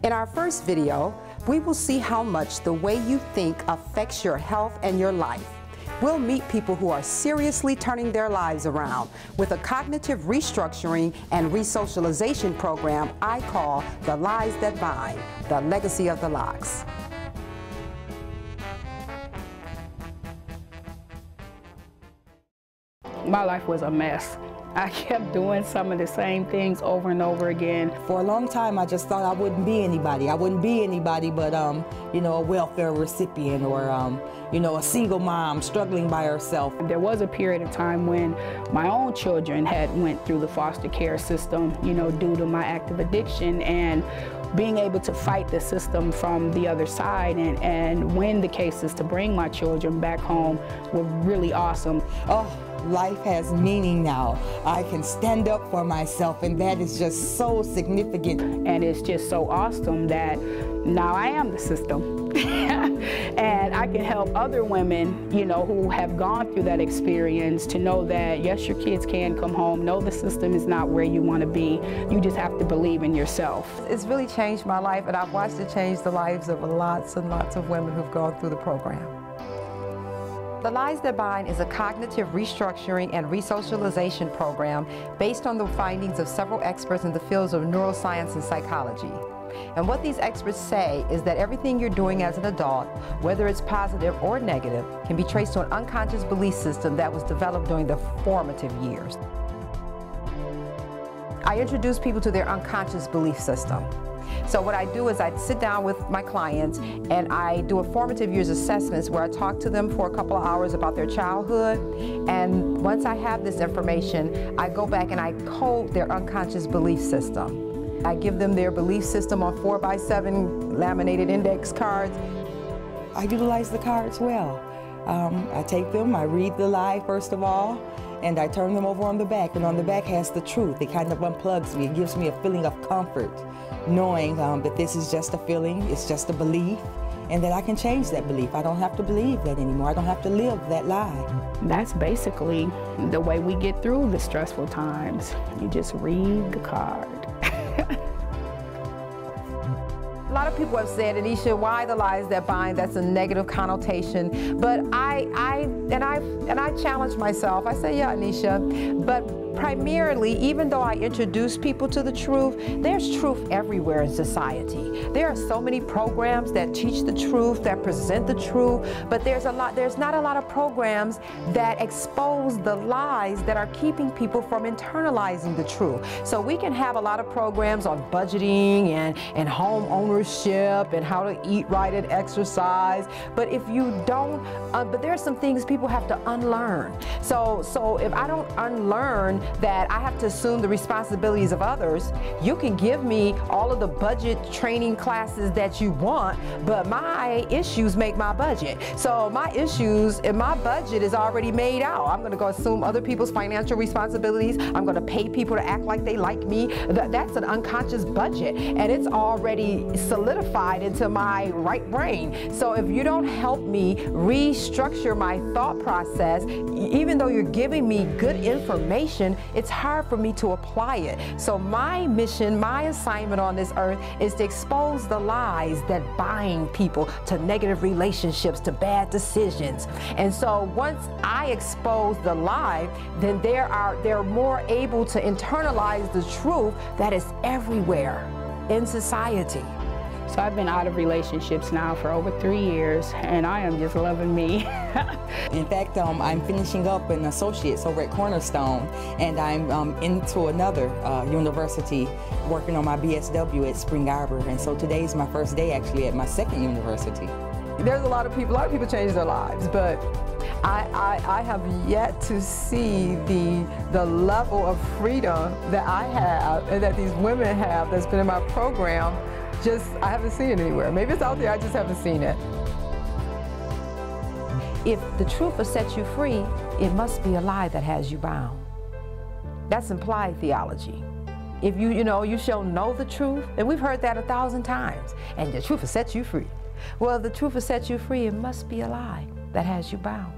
In our first video, we will see how much the way you think affects your health and your life. We'll meet people who are seriously turning their lives around with a cognitive restructuring and resocialization program I call The Lies That Bind, The Legacy of the Locks. My life was a mess. I kept doing some of the same things over and over again. For a long time, I just thought I wouldn't be anybody. I wouldn't be anybody but, you know, a welfare recipient or, you know, a single mom struggling by herself. There was a period of time when my own children had went through the foster care system, you know, due to my active addiction, and being able to fight the system from the other side and win the cases to bring my children back home were really awesome. Oh, life has meaning now. I can stand up for myself, and that is just so significant. And it's just so awesome that now I am the system. And I can help other women, you know, who have gone through that experience to know that, yes, your kids can come home. No, the system is not where you want to be. You just have to believe in yourself. It's really changed my life, and I've watched it change the lives of lots and lots of women who've gone through the program. The Lies That Bind is a cognitive restructuring and resocialization program based on the findings of several experts in the fields of neuroscience and psychology. And what these experts say is that everything you're doing as an adult, whether it's positive or negative, can be traced to an unconscious belief system that was developed during the formative years. I introduce people to their unconscious belief system. So what I do is I sit down with my clients and I do a formative years assessments where I talk to them for a couple of hours about their childhood. And once I have this information, I go back and I code their unconscious belief system. I give them their belief system on 4x7 laminated index cards. I utilize the cards well. I take them, I read the lie first of all, and I turn them over on the back, and on the back has the truth. It kind of unplugs me. It gives me a feeling of comfort, knowing that this is just a feeling, it's just a belief, and that I can change that belief. I don't have to believe that anymore. I don't have to live that lie. That's basically the way we get through the stressful times. You just read the card. A lot of people have said, Anneshia, why the lies that bind? That's a negative connotation. But I challenge myself. I say, yeah, Anneshia, but primarily, even though I introduce people to the truth, there's truth everywhere in society. There are so many programs that teach the truth, that present the truth, but there's not a lot of programs that expose the lies that are keeping people from internalizing the truth. So we can have a lot of programs on budgeting and home ownership and how to eat right and exercise, but if you don't, but there are some things people have to unlearn. So if I don't unlearn that I have to assume the responsibilities of others, you can give me all of the budget training classes that you want, but my issues make my budget. So my issues and my budget is already made out. I'm gonna go assume other people's financial responsibilities. I'm gonna pay people to act like they like me. That's an unconscious budget, and it's already solidified into my right brain. So if you don't help me restructure my thought process, even though you're giving me good information, it's hard for me to apply it. So my mission, my assignment on this earth is to expose the lies that bind people to negative relationships, to bad decisions. And so once I expose the lie, then they're more able to internalize the truth that is everywhere in society. So I've been out of relationships now for over 3 years, and I am just loving me. In fact, I'm finishing up an associate's over at Cornerstone, and I'm into another university working on my BSW at Spring Arbor. And so today's my first day actually at my second university. There's a lot of people change their lives, but I have yet to see the level of freedom that I have and that these women have that's been in my program. I haven't seen it anywhere. Maybe it's out there, I just haven't seen it. If the truth will set you free, it must be a lie that has you bound. That's implied theology. If you shall know the truth, and we've heard that 1,000 times, and the truth will set you free. Well, if the truth will set you free, it must be a lie that has you bound.